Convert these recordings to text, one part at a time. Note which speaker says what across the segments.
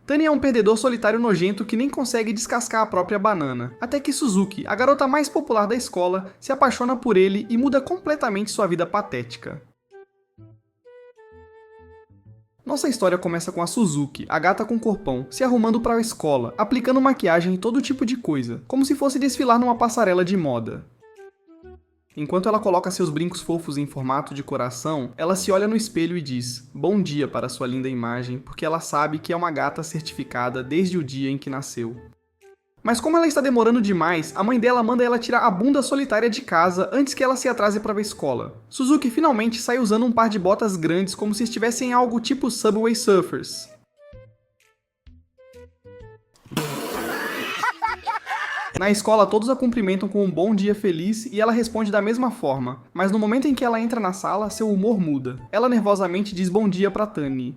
Speaker 1: Tani é um perdedor solitário nojento que nem consegue descascar a própria banana, até que Suzuki, a garota mais popular da escola, se apaixona por ele e muda completamente sua vida patética. Nossa história começa com a Suzuki, a gata com corpão, se arrumando para a escola, aplicando maquiagem em todo tipo de coisa, como se fosse desfilar numa passarela de moda. Enquanto ela coloca seus brincos fofos em formato de coração, ela se olha no espelho e diz "Bom dia" para sua linda imagem, porque ela sabe que é uma gata certificada desde o dia em que nasceu. Mas como ela está demorando demais, a mãe dela manda ela tirar a bunda solitária de casa antes que ela se atrase para a escola. Suzuki finalmente sai usando um par de botas grandes como se estivessem algo tipo Subway Surfers. Na escola, todos a cumprimentam com um bom dia feliz e ela responde da mesma forma, mas no momento em que ela entra na sala, seu humor muda. Ela nervosamente diz bom dia para Tani.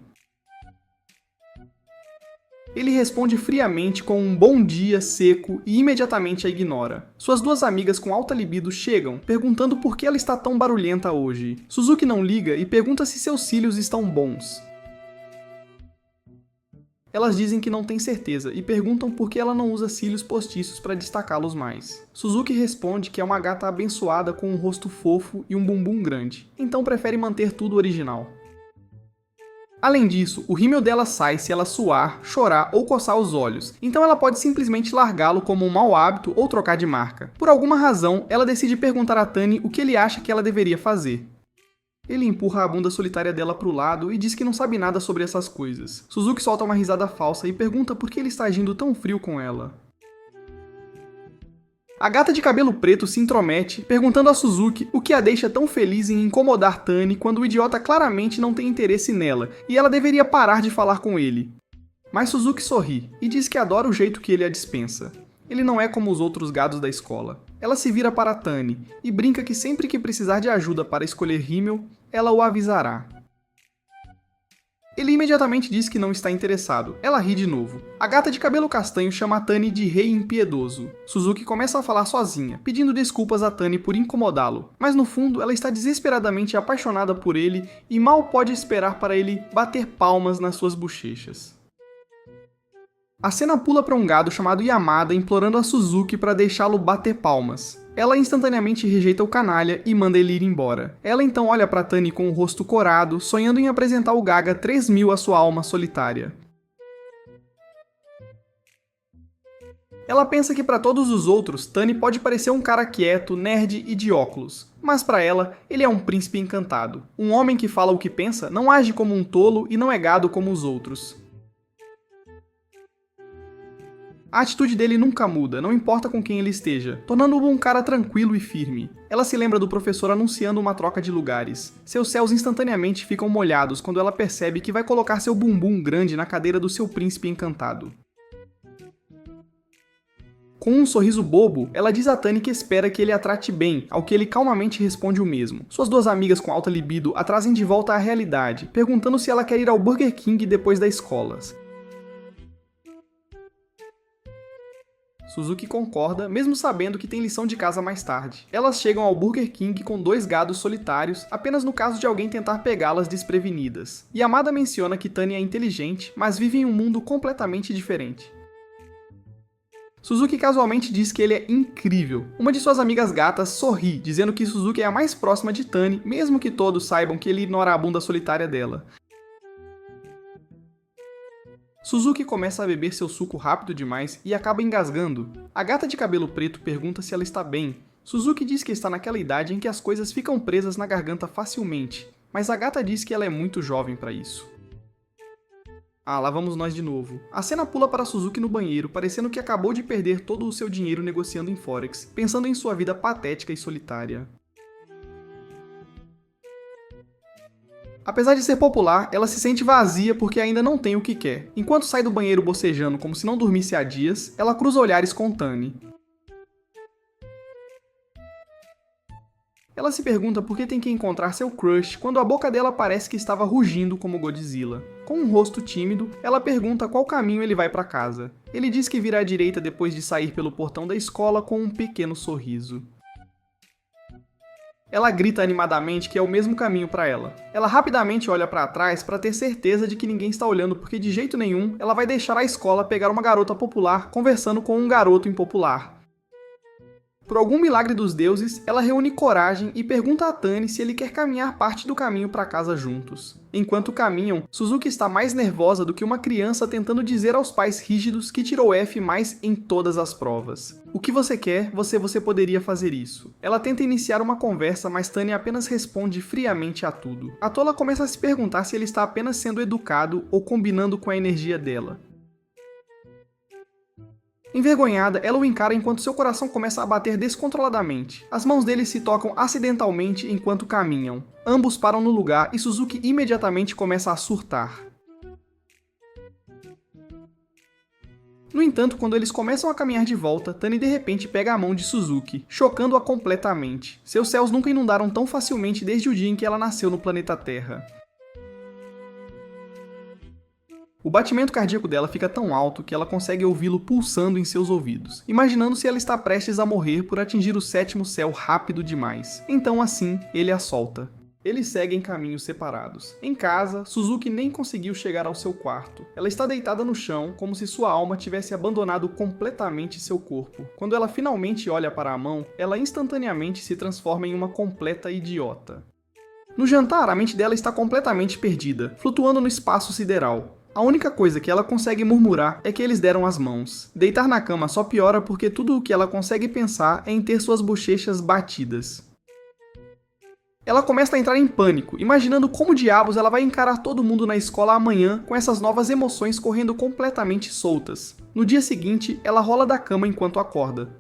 Speaker 1: Ele responde friamente com um bom dia seco e imediatamente a ignora. Suas duas amigas com alta libido chegam, perguntando por que ela está tão barulhenta hoje. Suzuki não liga e pergunta se seus cílios estão bons. Elas dizem que não têm certeza e perguntam por que ela não usa cílios postiços para destacá-los mais. Suzuki responde que é uma gata abençoada com um rosto fofo e um bumbum grande, então prefere manter tudo original. Além disso, o rímel dela sai se ela suar, chorar ou coçar os olhos, então ela pode simplesmente largá-lo como um mau hábito ou trocar de marca. Por alguma razão, ela decide perguntar a Tani o que ele acha que ela deveria fazer. Ele empurra a bunda solitária dela pro lado e diz que não sabe nada sobre essas coisas. Suzuki solta uma risada falsa e pergunta por que ele está agindo tão frio com ela. A gata de cabelo preto se intromete, perguntando a Suzuki o que a deixa tão feliz em incomodar Tani quando o idiota claramente não tem interesse nela e ela deveria parar de falar com ele. Mas Suzuki sorri e diz que adora o jeito que ele a dispensa. Ele não é como os outros gados da escola. Ela se vira para Tani e brinca que sempre que precisar de ajuda para escolher rímel, ela o avisará. Ele imediatamente diz que não está interessado. Ela ri de novo. A gata de cabelo castanho chama a Tani de rei impiedoso. Suzuki começa a falar sozinha, pedindo desculpas a Tani por incomodá-lo. Mas no fundo, ela está desesperadamente apaixonada por ele e mal pode esperar para ele bater palmas nas suas bochechas. A cena pula para um gado chamado Yamada implorando a Suzuki para deixá-lo bater palmas. Ela instantaneamente rejeita o canalha e manda ele ir embora. Ela então olha para Tani com o rosto corado, sonhando em apresentar o Gaga 3000 à sua alma solitária. Ela pensa que para todos os outros, Tani pode parecer um cara quieto, nerd e de óculos. Mas para ela, ele é um príncipe encantado. Um homem que fala o que pensa, não age como um tolo e não é gado como os outros. A atitude dele nunca muda, não importa com quem ele esteja, tornando-o um cara tranquilo e firme. Ela se lembra do professor anunciando uma troca de lugares. Seus céus instantaneamente ficam molhados quando ela percebe que vai colocar seu bumbum grande na cadeira do seu príncipe encantado. Com um sorriso bobo, ela diz a Tani que espera que ele a trate bem, ao que ele calmamente responde o mesmo. Suas duas amigas com alta libido a trazem de volta à realidade, perguntando se ela quer ir ao Burger King depois da escola. Suzuki concorda, mesmo sabendo que tem lição de casa mais tarde. Elas chegam ao Burger King com dois gados solitários, apenas no caso de alguém tentar pegá-las desprevenidas. Yamada menciona que Tani é inteligente, mas vive em um mundo completamente diferente. Suzuki casualmente diz que ele é incrível. Uma de suas amigas gatas sorri, dizendo que Suzuki é a mais próxima de Tani, mesmo que todos saibam que ele ignora a bunda solitária dela. Suzuki começa a beber seu suco rápido demais e acaba engasgando. A gata de cabelo preto pergunta se ela está bem. Suzuki diz que está naquela idade em que as coisas ficam presas na garganta facilmente, mas a gata diz que ela é muito jovem para isso. Ah, lá vamos nós de novo. A cena pula para Suzuki no banheiro, parecendo que acabou de perder todo o seu dinheiro negociando em Forex, pensando em sua vida patética e solitária. Apesar de ser popular, ela se sente vazia porque ainda não tem o que quer. Enquanto sai do banheiro bocejando como se não dormisse há dias, ela cruza olhares com Tani. Ela se pergunta por que tem que encontrar seu crush quando a boca dela parece que estava rugindo como Godzilla. Com um rosto tímido, ela pergunta qual caminho ele vai para casa. Ele diz que vira à direita depois de sair pelo portão da escola com um pequeno sorriso. Ela grita animadamente que é o mesmo caminho para ela. Ela rapidamente olha para trás para ter certeza de que ninguém está olhando, porque de jeito nenhum ela vai deixar a escola pegar uma garota popular conversando com um garoto impopular. Por algum milagre dos deuses, ela reúne coragem e pergunta a Tani se ele quer caminhar parte do caminho para casa juntos. Enquanto caminham, Suzuki está mais nervosa do que uma criança tentando dizer aos pais rígidos que tirou F+ em todas as provas. O que você quer, você poderia fazer isso. Ela tenta iniciar uma conversa, mas Tani apenas responde friamente a tudo. A tola começa a se perguntar se ele está apenas sendo educado ou combinando com a energia dela. Envergonhada, ela o encara enquanto seu coração começa a bater descontroladamente. As mãos dele se tocam acidentalmente enquanto caminham. Ambos param no lugar e Suzuki imediatamente começa a surtar. No entanto, quando eles começam a caminhar de volta, Tani de repente pega a mão de Suzuki, chocando-a completamente. Seus céus nunca inundaram tão facilmente desde o dia em que ela nasceu no planeta Terra. O batimento cardíaco dela fica tão alto que ela consegue ouvi-lo pulsando em seus ouvidos, imaginando se ela está prestes a morrer por atingir o 7º céu rápido demais. Então assim, ele a solta. Eles seguem caminhos separados. Em casa, Suzuki nem conseguiu chegar ao seu quarto. Ela está deitada no chão, como se sua alma tivesse abandonado completamente seu corpo. Quando ela finalmente olha para a mão, ela instantaneamente se transforma em uma completa idiota. No jantar, a mente dela está completamente perdida, flutuando no espaço sideral. A única coisa que ela consegue murmurar é que eles deram as mãos. Deitar na cama só piora porque tudo o que ela consegue pensar é em ter suas bochechas batidas. Ela começa a entrar em pânico, imaginando como diabos ela vai encarar todo mundo na escola amanhã com essas novas emoções correndo completamente soltas. No dia seguinte, ela rola da cama enquanto acorda.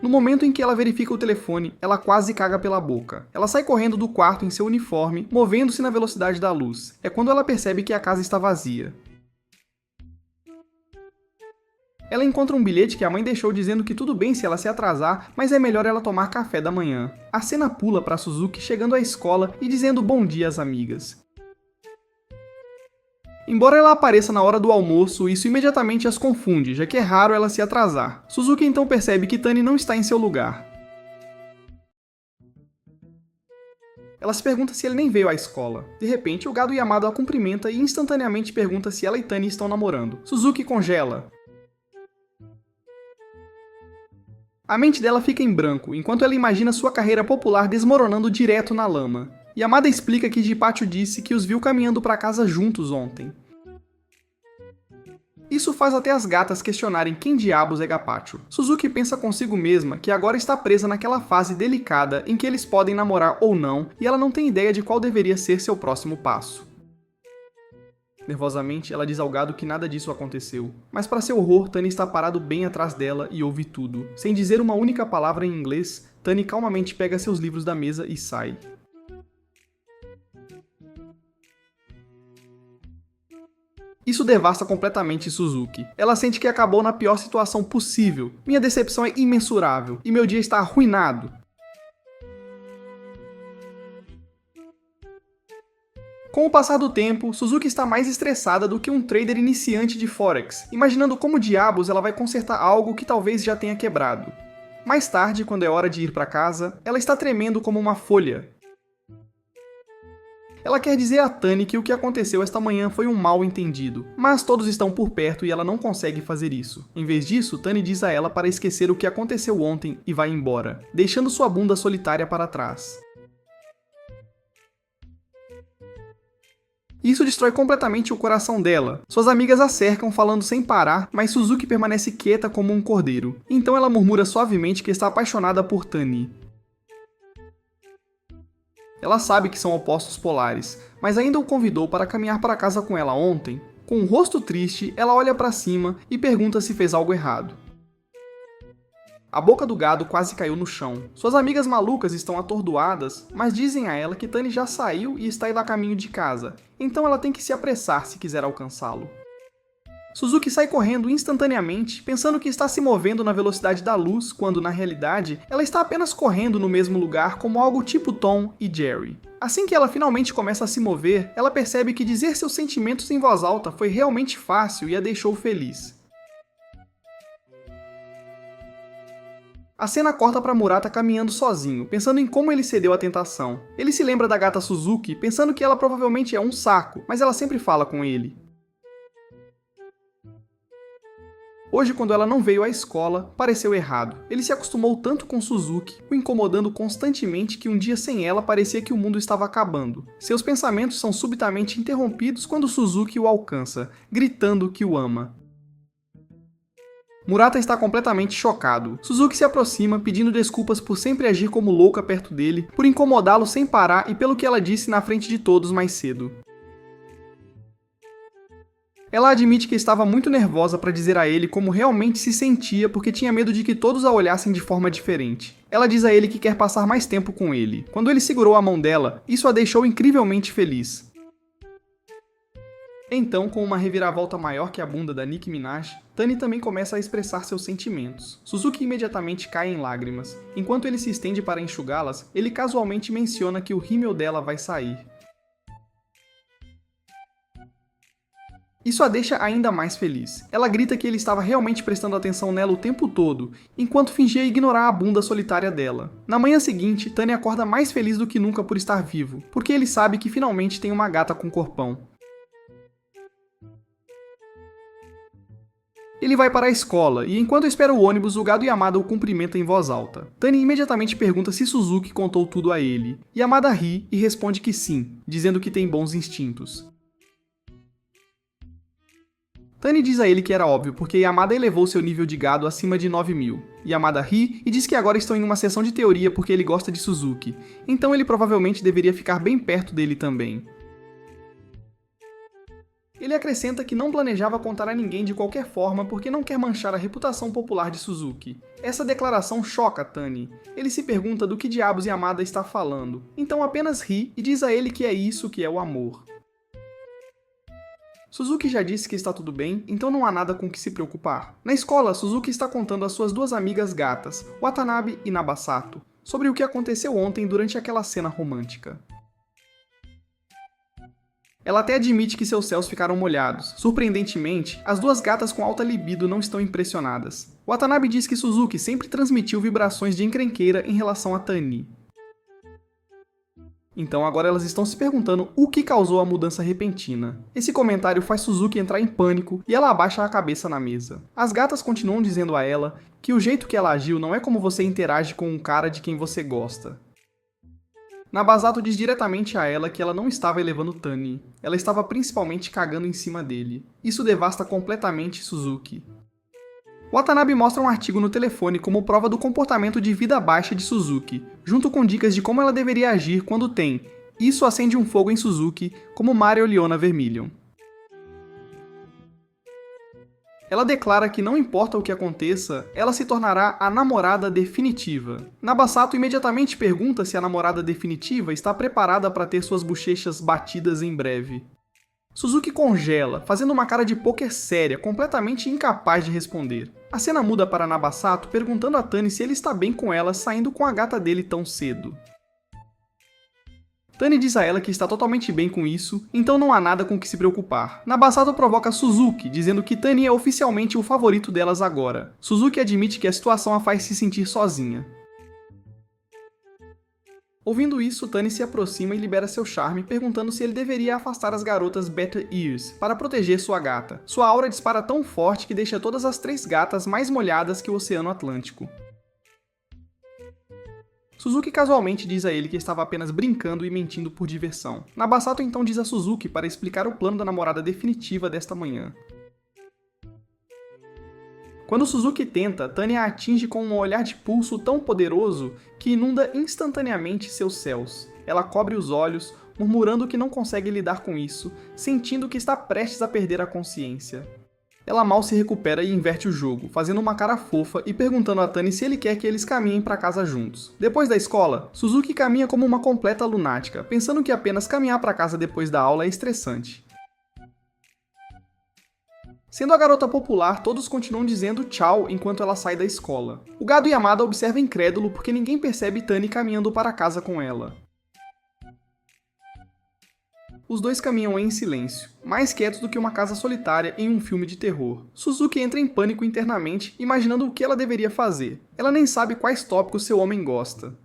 Speaker 1: No momento em que ela verifica o telefone, ela quase caga pela boca. Ela sai correndo do quarto em seu uniforme, movendo-se na velocidade da luz. É quando ela percebe que a casa está vazia. Ela encontra um bilhete que a mãe deixou dizendo que tudo bem se ela se atrasar, mas é melhor ela tomar café da manhã. A cena pula para Suzuki chegando à escola e dizendo bom dia às amigas. Embora ela apareça na hora do almoço, isso imediatamente as confunde, já que é raro ela se atrasar. Suzuki então percebe que Tani não está em seu lugar. Ela se pergunta se ele nem veio à escola. De repente, o gado Yamado a cumprimenta e instantaneamente pergunta se ela e Tani estão namorando. Suzuki congela. A mente dela fica em branco, enquanto ela imagina sua carreira popular desmoronando direto na lama. Yamada explica que Jipacho disse que os viu caminhando para casa juntos ontem. Isso faz até as gatas questionarem quem diabos é Gapacho. Suzuki pensa consigo mesma que agora está presa naquela fase delicada em que eles podem namorar ou não, e ela não tem ideia de qual deveria ser seu próximo passo. Nervosamente, ela diz ao gado que nada disso aconteceu. Mas para seu horror, Tani está parado bem atrás dela e ouve tudo. Sem dizer uma única palavra em inglês, Tani calmamente pega seus livros da mesa e sai. Isso devasta completamente Suzuki. Ela sente que acabou na pior situação possível. Minha decepção é imensurável, e meu dia está arruinado. Com o passar do tempo, Suzuki está mais estressada do que um trader iniciante de Forex, imaginando como diabos ela vai consertar algo que talvez já tenha quebrado. Mais tarde, quando é hora de ir para casa, ela está tremendo como uma folha. Ela quer dizer a Tani que o que aconteceu esta manhã foi um mal-entendido, mas todos estão por perto e ela não consegue fazer isso. Em vez disso, Tani diz a ela para esquecer o que aconteceu ontem e vai embora, deixando sua bunda solitária para trás. Isso destrói completamente o coração dela. Suas amigas a cercam falando sem parar, mas Suzuki permanece quieta como um cordeiro. Então ela murmura suavemente que está apaixonada por Tani. Ela sabe que são opostos polares, mas ainda o convidou para caminhar para casa com ela ontem. Com um rosto triste, ela olha para cima e pergunta se fez algo errado. A boca do gado quase caiu no chão. Suas amigas malucas estão atordoadas, mas dizem a ela que Tani já saiu e está indo a caminho de casa, então ela tem que se apressar se quiser alcançá-lo. Suzuki sai correndo instantaneamente, pensando que está se movendo na velocidade da luz, quando, na realidade, ela está apenas correndo no mesmo lugar como algo tipo Tom e Jerry. Assim que ela finalmente começa a se mover, ela percebe que dizer seus sentimentos em voz alta foi realmente fácil e a deixou feliz. A cena corta para Murata caminhando sozinho, pensando em como ele cedeu à tentação. Ele se lembra da gata Suzuki, pensando que ela provavelmente é um saco, mas ela sempre fala com ele. Hoje, quando ela não veio à escola, pareceu errado. Ele se acostumou tanto com Suzuki, o incomodando constantemente, que um dia sem ela parecia que o mundo estava acabando. Seus pensamentos são subitamente interrompidos quando Suzuki o alcança, gritando que o ama. Murata está completamente chocado. Suzuki se aproxima, pedindo desculpas por sempre agir como louca perto dele, por incomodá-lo sem parar e pelo que ela disse na frente de todos mais cedo. Ela admite que estava muito nervosa para dizer a ele como realmente se sentia porque tinha medo de que todos a olhassem de forma diferente. Ela diz a ele que quer passar mais tempo com ele. Quando ele segurou a mão dela, isso a deixou incrivelmente feliz. Então, com uma reviravolta maior que a bunda da Nicki Minaj, Tani também começa a expressar seus sentimentos. Suzuki imediatamente cai em lágrimas. Enquanto ele se estende para enxugá-las, ele casualmente menciona que o rímel dela vai sair. Isso a deixa ainda mais feliz. Ela grita que ele estava realmente prestando atenção nela o tempo todo, enquanto fingia ignorar a bunda solitária dela. Na manhã seguinte, Tani acorda mais feliz do que nunca por estar vivo, porque ele sabe que finalmente tem uma gata com corpão. Ele vai para a escola, e enquanto espera o ônibus, o gado Yamada o cumprimenta em voz alta. Tani imediatamente pergunta se Suzuki contou tudo a ele. Yamada ri e responde que sim, dizendo que tem bons instintos. Tani diz a ele que era óbvio, porque Yamada elevou seu nível de gado acima de 9.000. Yamada ri e diz que agora estão em uma sessão de teoria porque ele gosta de Suzuki, então ele provavelmente deveria ficar bem perto dele também. Ele acrescenta que não planejava contar a ninguém de qualquer forma porque não quer manchar a reputação popular de Suzuki. Essa declaração choca Tani. Ele se pergunta do que diabos Yamada está falando, então apenas ri e diz a ele que é isso que é o amor. Suzuki já disse que está tudo bem, então não há nada com que se preocupar. Na escola, Suzuki está contando às suas duas amigas gatas, Watanabe e Nabasato, sobre o que aconteceu ontem durante aquela cena romântica. Ela até admite que seus céus ficaram molhados. Surpreendentemente, as duas gatas com alta libido não estão impressionadas. Watanabe diz que Suzuki sempre transmitiu vibrações de encrenqueira em relação a Tani. Então agora elas estão se perguntando o que causou a mudança repentina. Esse comentário faz Suzuki entrar em pânico e ela abaixa a cabeça na mesa. As gatas continuam dizendo a ela que o jeito que ela agiu não é como você interage com um cara de quem você gosta. Nabasato diz diretamente a ela que ela não estava elevando Tani, ela estava principalmente cagando em cima dele. Isso devasta completamente Suzuki. Watanabe mostra um artigo no telefone como prova do comportamento de vida baixa de Suzuki, junto com dicas de como ela deveria agir quando tem "isso acende um fogo em Suzuki", como Mario Leona Vermilion. Ela declara que não importa o que aconteça, ela se tornará a namorada definitiva. Nabasato imediatamente pergunta se a namorada definitiva está preparada para ter suas bochechas batidas em breve. Suzuki congela, fazendo uma cara de pôquer séria, completamente incapaz de responder. A cena muda para Nabasato perguntando a Tani se ele está bem com ela saindo com a gata dele tão cedo. Tani diz a ela que está totalmente bem com isso, então não há nada com que se preocupar. Nabasato provoca Suzuki, dizendo que Tani é oficialmente o favorito delas agora. Suzuki admite que a situação a faz se sentir sozinha. Ouvindo isso, Tani se aproxima e libera seu charme, perguntando se ele deveria afastar as garotas Better Ears para proteger sua gata. Sua aura dispara tão forte que deixa todas as três gatas mais molhadas que o Oceano Atlântico. Suzuki casualmente diz a ele que estava apenas brincando e mentindo por diversão. Nabasato então diz a Suzuki para explicar o plano da namorada definitiva desta manhã. Quando Suzuki tenta, Tani a atinge com um olhar de pulso tão poderoso que inunda instantaneamente seus céus. Ela cobre os olhos, murmurando que não consegue lidar com isso, sentindo que está prestes a perder a consciência. Ela mal se recupera e inverte o jogo, fazendo uma cara fofa e perguntando a Tani se ele quer que eles caminhem para casa juntos. Depois da escola, Suzuki caminha como uma completa lunática, pensando que apenas caminhar para casa depois da aula é estressante. Sendo a garota popular, todos continuam dizendo tchau enquanto ela sai da escola. O gado Yamada observa incrédulo porque ninguém percebe Tani caminhando para casa com ela. Os dois caminham em silêncio, mais quietos do que uma casa solitária em um filme de terror. Suzuki entra em pânico internamente, imaginando o que ela deveria fazer. Ela nem sabe quais tópicos seu homem gosta.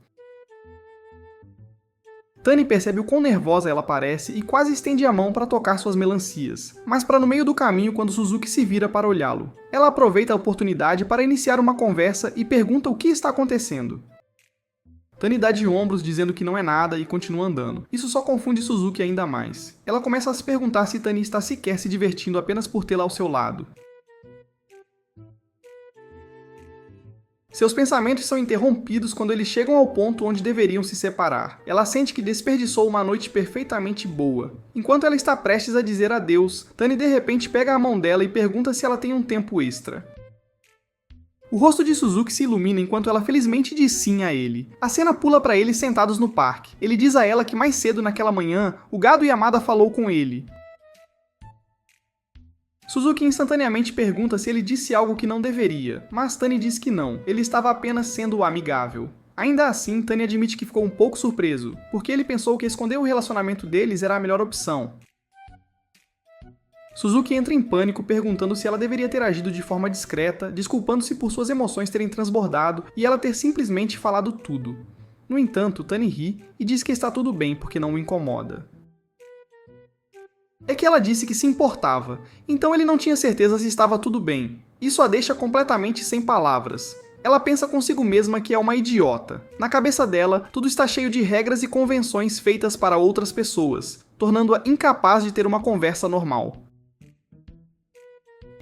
Speaker 1: Tani percebe o quão nervosa ela parece e quase estende a mão para tocar suas melancias, mas para no meio do caminho quando Suzuki se vira para olhá-lo. Ela aproveita a oportunidade para iniciar uma conversa e pergunta o que está acontecendo. Tani dá de ombros dizendo que não é nada e continua andando. Isso só confunde Suzuki ainda mais. Ela começa a se perguntar se Tani está sequer se divertindo apenas por tê-la ao seu lado. Seus pensamentos são interrompidos quando eles chegam ao ponto onde deveriam se separar. Ela sente que desperdiçou uma noite perfeitamente boa. Enquanto ela está prestes a dizer adeus, Tani de repente pega a mão dela e pergunta se ela tem um tempo extra. O rosto de Suzuki se ilumina enquanto ela felizmente diz sim a ele. A cena pula para eles sentados no parque. Ele diz a ela que mais cedo naquela manhã, o gado Yamada falou com ele. Suzuki instantaneamente pergunta se ele disse algo que não deveria, mas Tani diz que não, ele estava apenas sendo amigável. Ainda assim, Tani admite que ficou um pouco surpreso, porque ele pensou que esconder o relacionamento deles era a melhor opção. Suzuki entra em pânico perguntando se ela deveria ter agido de forma discreta, desculpando-se por suas emoções terem transbordado e ela ter simplesmente falado tudo. No entanto, Tani ri e diz que está tudo bem porque não o incomoda. É que ela disse que se importava, então ele não tinha certeza se estava tudo bem. Isso a deixa completamente sem palavras. Ela pensa consigo mesma que é uma idiota. Na cabeça dela, tudo está cheio de regras e convenções feitas para outras pessoas, tornando-a incapaz de ter uma conversa normal.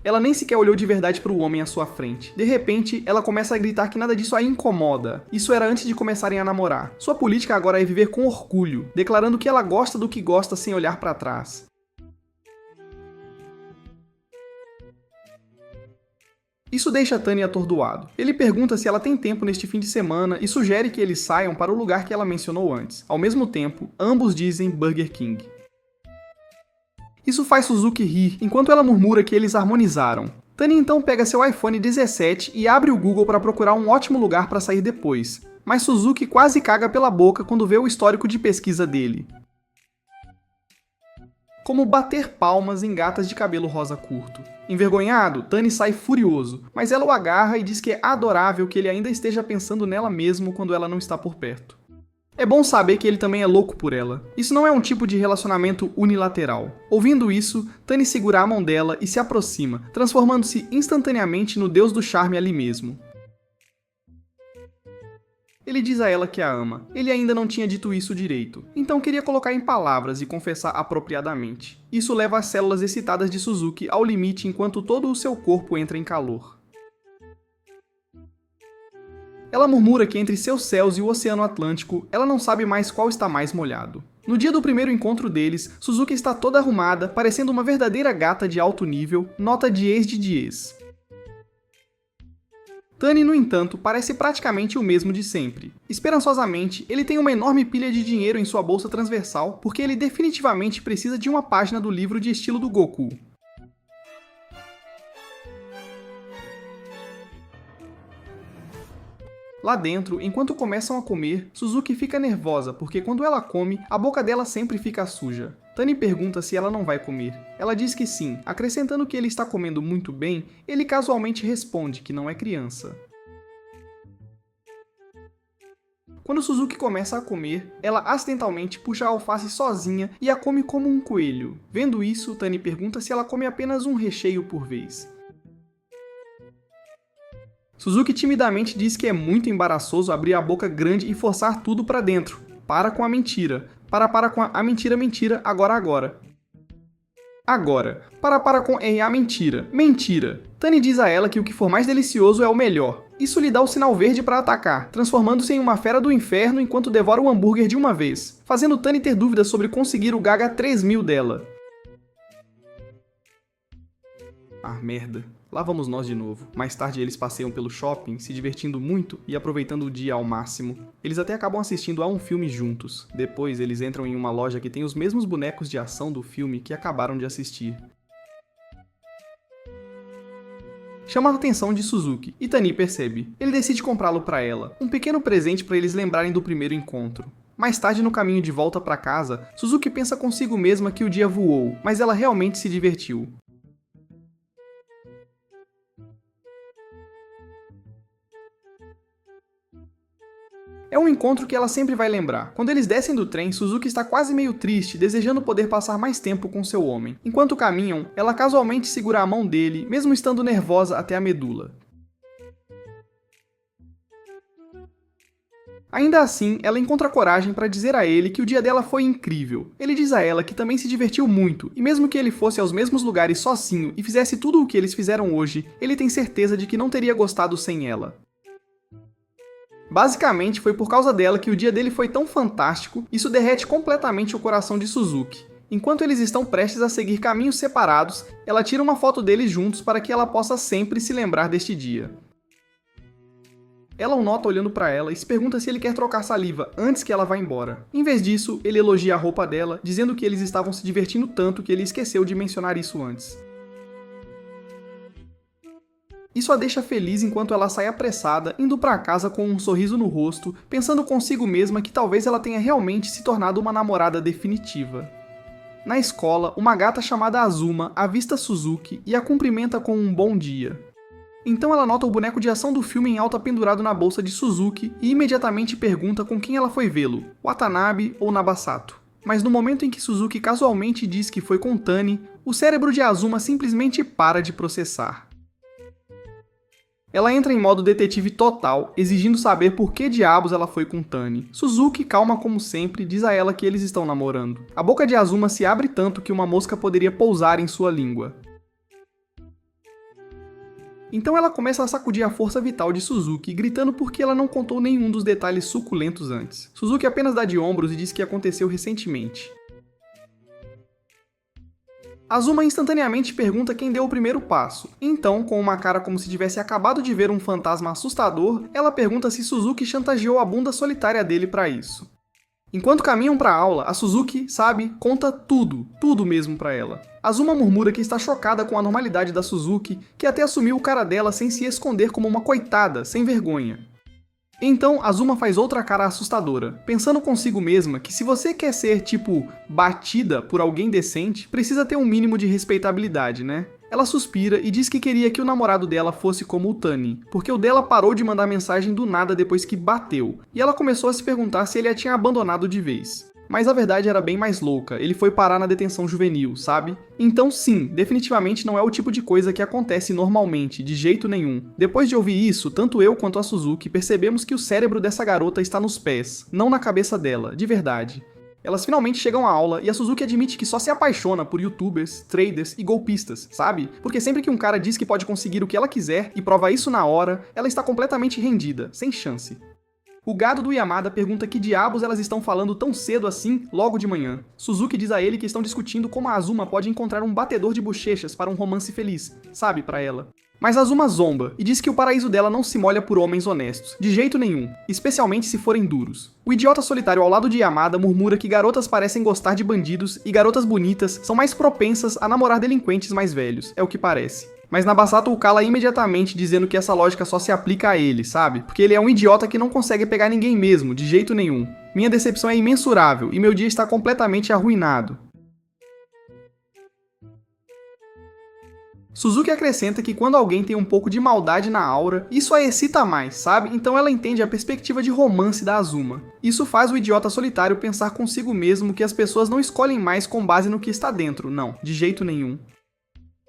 Speaker 1: Ela nem sequer olhou de verdade para o homem à sua frente. De repente, ela começa a gritar que nada disso a incomoda. Isso era antes de começarem a namorar. Sua política agora é viver com orgulho, declarando que ela gosta do que gosta sem olhar para trás. Isso deixa Tani atordoado. Ele pergunta se ela tem tempo neste fim de semana e sugere que eles saiam para o lugar que ela mencionou antes. Ao mesmo tempo, ambos dizem Burger King. Isso faz Suzuki rir, enquanto ela murmura que eles harmonizaram. Tani então pega seu iPhone 17 e abre o Google para procurar um ótimo lugar para sair depois. Mas Suzuki quase caga pela boca quando vê o histórico de pesquisa dele. Como bater palmas em gatas de cabelo rosa curto. Envergonhado, Tani sai furioso, mas ela o agarra e diz que é adorável que ele ainda esteja pensando nela mesmo quando ela não está por perto. É bom saber que ele também é louco por ela. Isso não é um tipo de relacionamento unilateral. Ouvindo isso, Tani segura a mão dela e se aproxima, transformando-se instantaneamente no deus do charme ali mesmo. Ele diz a ela que a ama. Ele ainda não tinha dito isso direito, então queria colocar em palavras e confessar apropriadamente. Isso leva as células excitadas de Suzuki ao limite enquanto todo o seu corpo entra em calor. Ela murmura que entre seus céus e o Oceano Atlântico, ela não sabe mais qual está mais molhado. No dia do primeiro encontro deles, Suzuki está toda arrumada, parecendo uma verdadeira gata de alto nível, nota 10 de 10. Tani, no entanto, parece praticamente o mesmo de sempre. Esperançosamente, ele tem uma enorme pilha de dinheiro em sua bolsa transversal, porque ele definitivamente precisa de uma página do livro de estilo do Goku. Lá dentro, enquanto começam a comer, Suzuki fica nervosa porque quando ela come, a boca dela sempre fica suja. Tani pergunta se ela não vai comer. Ela diz que sim, acrescentando que ele está comendo muito bem, ele casualmente responde que não é criança. Quando Suzuki começa a comer, ela acidentalmente puxa a alface sozinha e a come como um coelho. Vendo isso, Tani pergunta se ela come apenas um recheio por vez. Suzuki timidamente diz que é muito embaraçoso abrir a boca grande e forçar tudo para dentro. Para com a mentira. Para com a mentira, agora. Agora. Para com a mentira. Mentira. Tani diz a ela que o que for mais delicioso é o melhor. Isso lhe dá o sinal verde para atacar, transformando-se em uma fera do inferno enquanto devora o hambúrguer de uma vez, fazendo Tani ter dúvidas sobre conseguir o Gaga 3000 dela. Ah, merda. Lá vamos nós de novo. Mais tarde eles passeiam pelo shopping, se divertindo muito e aproveitando o dia ao máximo. Eles até acabam assistindo a um filme juntos. Depois eles entram em uma loja que tem os mesmos bonecos de ação do filme que acabaram de assistir. Chama a atenção de Suzuki, e Tani percebe. Ele decide comprá-lo para ela, um pequeno presente para eles lembrarem do primeiro encontro. Mais tarde, no caminho de volta para casa, Suzuki pensa consigo mesma que o dia voou, mas ela realmente se divertiu. É um encontro que ela sempre vai lembrar. Quando eles descem do trem, Suzuki está quase meio triste, desejando poder passar mais tempo com seu homem. Enquanto caminham, ela casualmente segura a mão dele, mesmo estando nervosa até a medula. Ainda assim, ela encontra coragem para dizer a ele que o dia dela foi incrível. Ele diz a ela que também se divertiu muito, e mesmo que ele fosse aos mesmos lugares sozinho e fizesse tudo o que eles fizeram hoje, ele tem certeza de que não teria gostado sem ela. Basicamente, foi por causa dela que o dia dele foi tão fantástico, isso derrete completamente o coração de Suzuki. Enquanto eles estão prestes a seguir caminhos separados, ela tira uma foto deles juntos para que ela possa sempre se lembrar deste dia. Ela o nota olhando para ela e se pergunta se ele quer trocar saliva antes que ela vá embora. Em vez disso, ele elogia a roupa dela, dizendo que eles estavam se divertindo tanto que ele esqueceu de mencionar isso antes. Isso a deixa feliz enquanto ela sai apressada, indo para casa com um sorriso no rosto, pensando consigo mesma que talvez ela tenha realmente se tornado uma namorada definitiva. Na escola, uma gata chamada Azuma avista Suzuki e a cumprimenta com um bom dia. Então ela nota o boneco de ação do filme em alta pendurado na bolsa de Suzuki e imediatamente pergunta com quem ela foi vê-lo, Watanabe ou Nabasato. Mas no momento em que Suzuki casualmente diz que foi com Tani, o cérebro de Azuma simplesmente para de processar. Ela entra em modo detetive total, exigindo saber por que diabos ela foi com Tani. Suzuki, calma como sempre, diz a ela que eles estão namorando. A boca de Azuma se abre tanto que uma mosca poderia pousar em sua língua. Então ela começa a sacudir a força vital de Suzuki, gritando porque ela não contou nenhum dos detalhes suculentos antes. Suzuki apenas dá de ombros e diz que aconteceu recentemente. Azuma instantaneamente pergunta quem deu o primeiro passo. Então, com uma cara como se tivesse acabado de ver um fantasma assustador, ela pergunta se Suzuki chantageou a bunda solitária dele para isso. Enquanto caminham para a aula, a Suzuki, conta tudo mesmo para ela. Azuma murmura que está chocada com a normalidade da Suzuki, que até assumiu o cara dela sem se esconder como uma coitada, sem vergonha. Então, Azuma faz outra cara assustadora, pensando consigo mesma que se você quer ser, batida por alguém decente, precisa ter um mínimo de respeitabilidade, né? Ela suspira e diz que queria que o namorado dela fosse como o Tani, porque o dela parou de mandar mensagem do nada depois que bateu, e ela começou a se perguntar se ele a tinha abandonado de vez. Mas a verdade era bem mais louca, ele foi parar na detenção juvenil, sabe? Então sim, definitivamente não é o tipo de coisa que acontece normalmente, de jeito nenhum. Depois de ouvir isso, tanto eu quanto a Suzuki percebemos que o cérebro dessa garota está nos pés, não na cabeça dela, de verdade. Elas finalmente chegam à aula e a Suzuki admite que só se apaixona por youtubers, traders e golpistas, sabe? Porque sempre que um cara diz que pode conseguir o que ela quiser e prova isso na hora, ela está completamente rendida, sem chance. O gado do Yamada pergunta que diabos elas estão falando tão cedo assim, logo de manhã. Suzuki diz a ele que estão discutindo como a Azuma pode encontrar um batedor de bochechas para um romance feliz, para ela. Mas Azuma zomba e diz que o paraíso dela não se molha por homens honestos, de jeito nenhum, especialmente se forem duros. O idiota solitário ao lado de Yamada murmura que garotas parecem gostar de bandidos e garotas bonitas são mais propensas a namorar delinquentes mais velhos, é o que parece. Mas Nabasato o cala imediatamente dizendo que essa lógica só se aplica a ele, Porque ele é um idiota que não consegue pegar ninguém mesmo, de jeito nenhum. Minha decepção é imensurável e meu dia está completamente arruinado. Suzuki acrescenta que quando alguém tem um pouco de maldade na aura, isso a excita mais, Então ela entende a perspectiva de romance da Azuma. Isso faz o idiota solitário pensar consigo mesmo que as pessoas não escolhem mais com base no que está dentro, não, de jeito nenhum.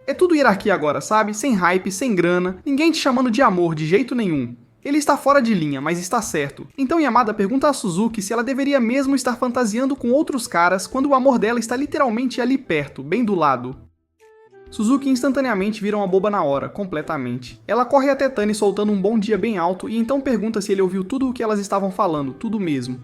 Speaker 1: É tudo hierarquia agora, Sem hype, sem grana, ninguém te chamando de amor de jeito nenhum. Ele está fora de linha, mas está certo. Então Yamada pergunta a Suzuki se ela deveria mesmo estar fantasiando com outros caras quando o amor dela está literalmente ali perto, bem do lado. Suzuki instantaneamente vira uma boba na hora, completamente. Ela corre até Tani soltando um bom dia bem alto e então pergunta se ele ouviu tudo o que elas estavam falando, tudo mesmo.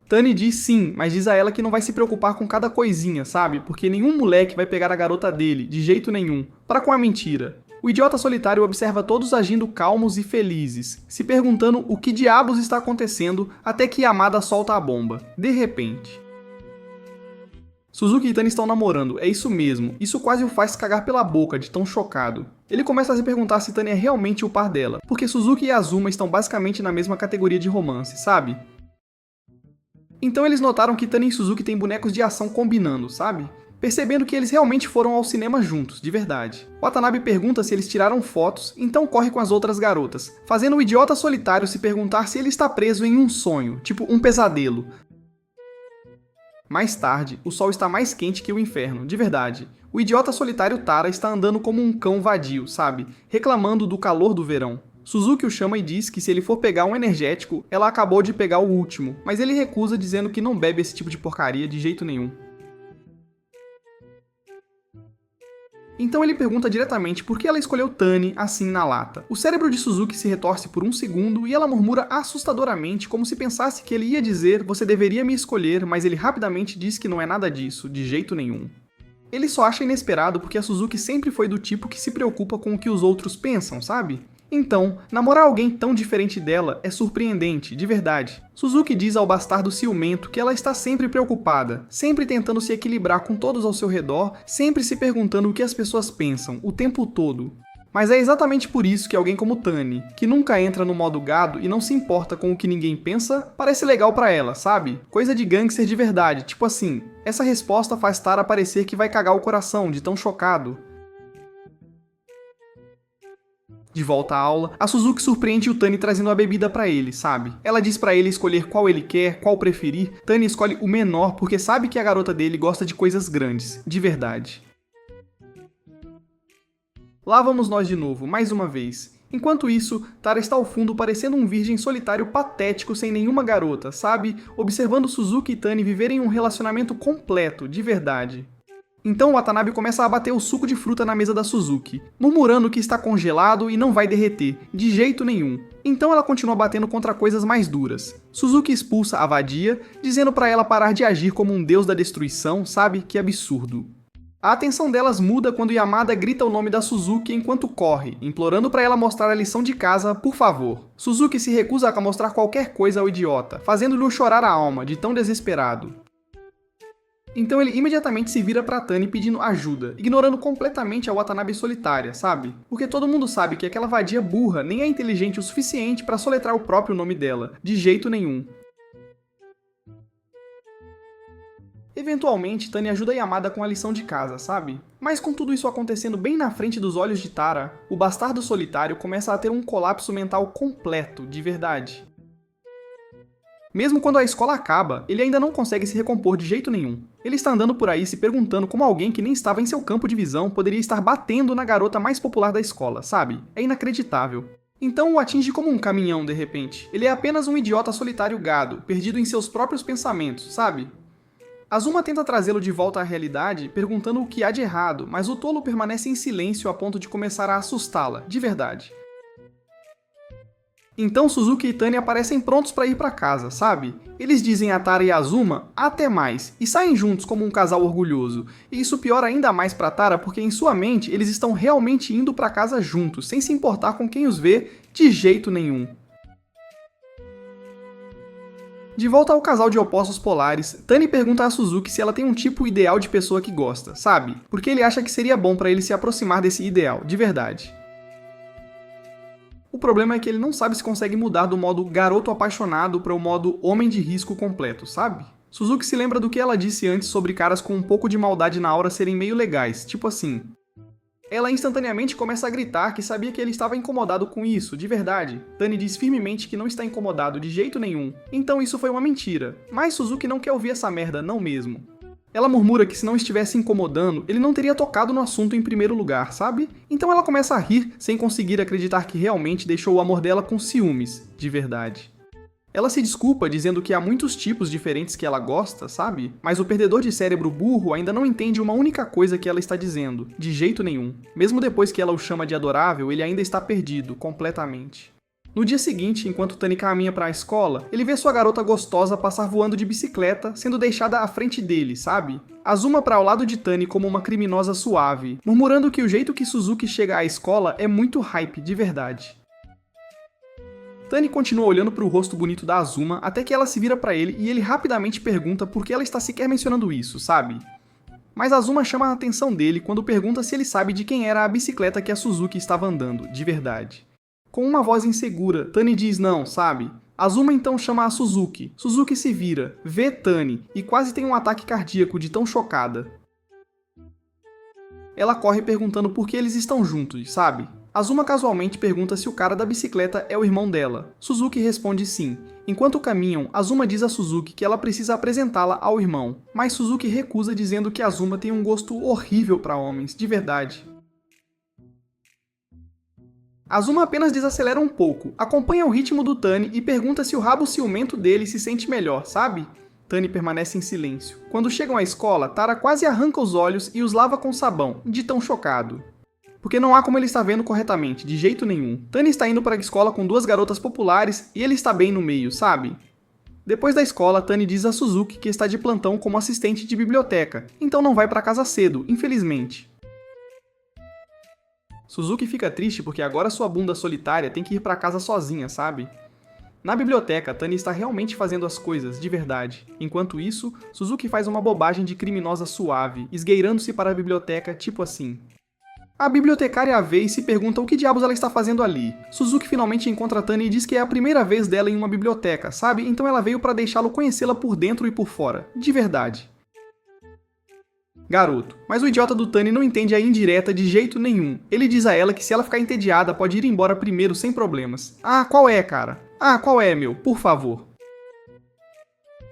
Speaker 1: Tani diz sim, mas diz a ela que não vai se preocupar com cada coisinha, Porque nenhum moleque vai pegar a garota dele, de jeito nenhum. Para com a mentira. O idiota solitário observa todos agindo calmos e felizes, se perguntando o que diabos está acontecendo até que Yamada solta a bomba. De repente. Suzuki e Tani estão namorando, é isso mesmo. Isso quase o faz cagar pela boca de tão chocado. Ele começa a se perguntar se Tani é realmente o par dela, porque Suzuki e Azuma estão basicamente na mesma categoria de romance, sabe? Então eles notaram que Tani e Suzuki têm bonecos de ação combinando, sabe? Percebendo que eles realmente foram ao cinema juntos, de verdade. Watanabe pergunta se eles tiraram fotos, então corre com as outras garotas, fazendo o idiota solitário se perguntar se ele está preso em um sonho, tipo um pesadelo. Mais tarde, o sol está mais quente que o inferno, de verdade. O idiota solitário Tara está andando como um cão vadio, sabe? Reclamando do calor do verão. Suzuki o chama e diz que se ele for pegar um energético, ela acabou de pegar o último, mas ele recusa dizendo que não bebe esse tipo de porcaria de jeito nenhum. Então ele pergunta diretamente por que ela escolheu Tani assim na lata. O cérebro de Suzuki se retorce por um segundo e ela murmura assustadoramente como se pensasse que ele ia dizer "você deveria me escolher", mas ele rapidamente diz que não é nada disso, de jeito nenhum. Ele só acha inesperado porque a Suzuki sempre foi do tipo que se preocupa com o que os outros pensam, sabe? Então, namorar alguém tão diferente dela é surpreendente, de verdade. Suzuki diz ao bastardo ciumento que ela está sempre preocupada, sempre tentando se equilibrar com todos ao seu redor, sempre se perguntando o que as pessoas pensam, o tempo todo. Mas é exatamente por isso que alguém como Tani, que nunca entra no modo gado e não se importa com o que ninguém pensa, parece legal pra ela, sabe? Coisa de gangster de verdade, tipo assim. Essa resposta faz Tara parecer que vai cagar o coração, de tão chocado. De volta à aula, a Suzuki surpreende o Tani trazendo a bebida pra ele, sabe? Ela diz pra ele escolher qual ele quer, qual preferir. Tani escolhe o menor porque sabe que a garota dele gosta de coisas grandes, de verdade. Lá vamos nós de novo, mais uma vez. Enquanto isso, Tara está ao fundo parecendo um virgem solitário patético sem nenhuma garota, sabe? Observando Suzuki e Tani viverem um relacionamento completo, de verdade. Então Watanabe começa a bater o suco de fruta na mesa da Suzuki, murmurando que está congelado e não vai derreter, de jeito nenhum. Então ela continua batendo contra coisas mais duras. Suzuki expulsa a vadia, dizendo pra ela parar de agir como um deus da destruição, sabe? Que absurdo. A atenção delas muda quando Yamada grita o nome da Suzuki enquanto corre, implorando pra ela mostrar a lição de casa, por favor. Suzuki se recusa a mostrar qualquer coisa ao idiota, fazendo-lhe chorar a alma, de tão desesperado. Então ele imediatamente se vira pra Tani pedindo ajuda, ignorando completamente a Watanabe solitária, sabe? Porque todo mundo sabe que aquela vadia burra nem é inteligente o suficiente pra soletrar o próprio nome dela, de jeito nenhum. Eventualmente, Tani ajuda Yamada com a lição de casa, sabe? Mas com tudo isso acontecendo bem na frente dos olhos de Tara, o bastardo solitário começa a ter um colapso mental completo, de verdade. Mesmo quando a escola acaba, ele ainda não consegue se recompor de jeito nenhum. Ele está andando por aí se perguntando como alguém que nem estava em seu campo de visão poderia estar batendo na garota mais popular da escola, sabe? É inacreditável. Então o atinge como um caminhão de repente. Ele é apenas um idiota solitário gado, perdido em seus próprios pensamentos, sabe? Azuma tenta trazê-lo de volta à realidade, perguntando o que há de errado, mas o tolo permanece em silêncio a ponto de começar a assustá-la, de verdade. Então Suzuki e Tani aparecem prontos para ir para casa, sabe? Eles dizem a Tara e a Azuma até mais, e saem juntos como um casal orgulhoso. E isso piora ainda mais para Tara porque em sua mente eles estão realmente indo para casa juntos, sem se importar com quem os vê de jeito nenhum. De volta ao casal de opostos polares, Tani pergunta a Suzuki se ela tem um tipo ideal de pessoa que gosta, sabe? Porque ele acha que seria bom para ele se aproximar desse ideal, de verdade. O problema é que ele não sabe se consegue mudar do modo garoto apaixonado para o modo homem de risco completo, sabe? Suzuki se lembra do que ela disse antes sobre caras com um pouco de maldade na aura serem meio legais, tipo assim. Ela instantaneamente começa a gritar que sabia que ele estava incomodado com isso, de verdade. Tani diz firmemente que não está incomodado de jeito nenhum, então isso foi uma mentira. Mas Suzuki não quer ouvir essa merda, não mesmo. Ela murmura que se não estivesse incomodando, ele não teria tocado no assunto em primeiro lugar, sabe? Então ela começa a rir, sem conseguir acreditar que realmente deixou o amor dela com ciúmes, de verdade. Ela se desculpa dizendo que há muitos tipos diferentes que ela gosta, sabe? Mas o perdedor de cérebro burro ainda não entende uma única coisa que ela está dizendo, de jeito nenhum. Mesmo depois que ela o chama de adorável, ele ainda está perdido, completamente. No dia seguinte, enquanto Tani caminha para a escola, ele vê sua garota gostosa passar voando de bicicleta, sendo deixada à frente dele, sabe? Azuma para ao lado de Tani como uma criminosa suave, murmurando que o jeito que Suzuki chega à escola é muito hype, de verdade. Tani continua olhando para o rosto bonito da Azuma até que ela se vira para ele e ele rapidamente pergunta por que ela está sequer mencionando isso, sabe? Mas Azuma chama a atenção dele quando pergunta se ele sabe de quem era a bicicleta que a Suzuki estava andando, de verdade. Com uma voz insegura, Tani diz não, sabe? Azuma então chama a Suzuki. Suzuki se vira, vê Tani e quase tem um ataque cardíaco de tão chocada. Ela corre perguntando por que eles estão juntos, sabe? Azuma casualmente pergunta se o cara da bicicleta é o irmão dela. Suzuki responde sim. Enquanto caminham, Azuma diz a Suzuki que ela precisa apresentá-la ao irmão, mas Suzuki recusa dizendo que Azuma tem um gosto horrível para homens, de verdade. Azuma apenas desacelera um pouco, acompanha o ritmo do Tani e pergunta se o rabo ciumento dele se sente melhor, sabe? Tani permanece em silêncio. Quando chegam à escola, Tara quase arranca os olhos e os lava com sabão, de tão chocado. Porque não há como ele estar vendo corretamente, de jeito nenhum. Tani está indo para a escola com duas garotas populares e ele está bem no meio, sabe? Depois da escola, Tani diz a Suzuki que está de plantão como assistente de biblioteca, então não vai para casa cedo, infelizmente. Suzuki fica triste porque agora sua bunda solitária tem que ir para casa sozinha, sabe? Na biblioteca, Tani está realmente fazendo as coisas, de verdade. Enquanto isso, Suzuki faz uma bobagem de criminosa suave, esgueirando-se para a biblioteca, tipo assim. A bibliotecária a vê e se pergunta o que diabos ela está fazendo ali. Suzuki finalmente encontra Tani e diz que é a primeira vez dela em uma biblioteca, sabe? Então ela veio para deixá-lo conhecê-la por dentro e por fora, de verdade. Garoto, mas o idiota do Tani não entende a indireta de jeito nenhum. Ele diz a ela que se ela ficar entediada pode ir embora primeiro sem problemas. Ah, qual é, cara? Ah, qual é, meu? Por favor.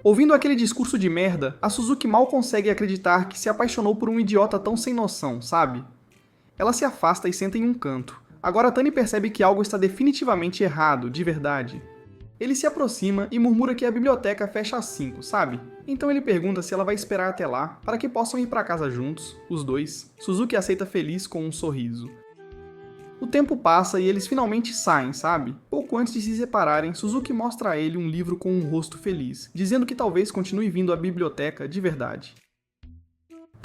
Speaker 1: Ouvindo aquele discurso de merda, a Suzuki mal consegue acreditar que se apaixonou por um idiota tão sem noção, sabe? Ela se afasta e senta em um canto. Agora Tani percebe que algo está definitivamente errado, de verdade. Ele se aproxima e murmura que a biblioteca fecha às 5, sabe? Então ele pergunta se ela vai esperar até lá, para que possam ir para casa juntos, os dois. Suzuki aceita feliz com um sorriso. O tempo passa e eles finalmente saem, sabe? Pouco antes de se separarem, Suzuki mostra a ele um livro com um rosto feliz, dizendo que talvez continue vindo à biblioteca de verdade.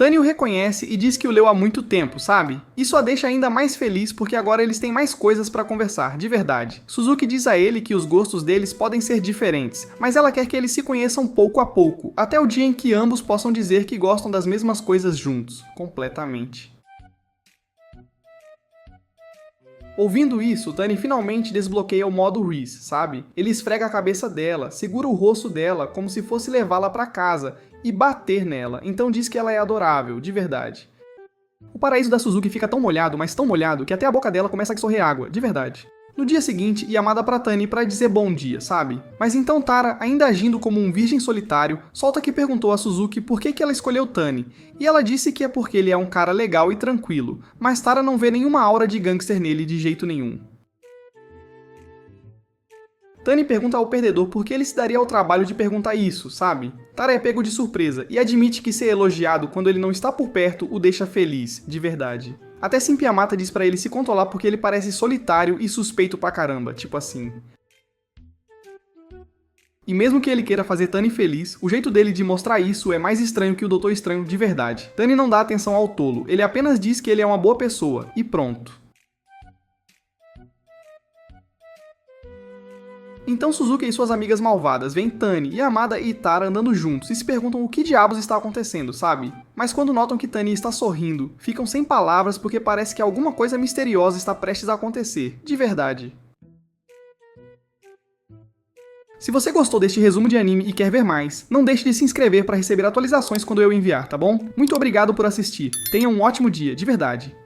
Speaker 1: Tani o reconhece e diz que o leu há muito tempo, sabe? Isso a deixa ainda mais feliz porque agora eles têm mais coisas para conversar, de verdade. Suzuki diz a ele que os gostos deles podem ser diferentes, mas ela quer que eles se conheçam pouco a pouco, até o dia em que ambos possam dizer que gostam das mesmas coisas juntos, completamente. Ouvindo isso, Tani finalmente desbloqueia o modo Reese, sabe? Ele esfrega a cabeça dela, segura o rosto dela como se fosse levá-la para casa e bater nela, então diz que ela é adorável, de verdade. O paraíso da Suzuki fica tão molhado, mas tão molhado, que até a boca dela começa a escorrer água, de verdade. No dia seguinte, Yamada pra Tani pra dizer bom dia, sabe? Mas então Tara, ainda agindo como um virgem solitário, solta que perguntou a Suzuki por que ela escolheu Tani, e ela disse que é porque ele é um cara legal e tranquilo, mas Tara não vê nenhuma aura de gangster nele de jeito nenhum. Tani pergunta ao perdedor por que ele se daria ao trabalho de perguntar isso, sabe? Tara é pego de surpresa e admite que ser elogiado quando ele não está por perto o deixa feliz, de verdade. Até Simp Yamata diz pra ele se controlar porque ele parece solitário e suspeito pra caramba, tipo assim. E mesmo que ele queira fazer Tani feliz, o jeito dele de mostrar isso é mais estranho que o Doutor Estranho de verdade. Tani não dá atenção ao tolo, ele apenas diz que ele é uma boa pessoa, e pronto. Então Suzuki e suas amigas malvadas veem Tani, Yamada e Tara andando juntos e se perguntam o que diabos está acontecendo, sabe? Mas quando notam que Tani está sorrindo, ficam sem palavras porque parece que alguma coisa misteriosa está prestes a acontecer, de verdade. Se você gostou deste resumo de anime e quer ver mais, não deixe de se inscrever para receber atualizações quando eu enviar, tá bom? Muito obrigado por assistir, tenha um ótimo dia, de verdade.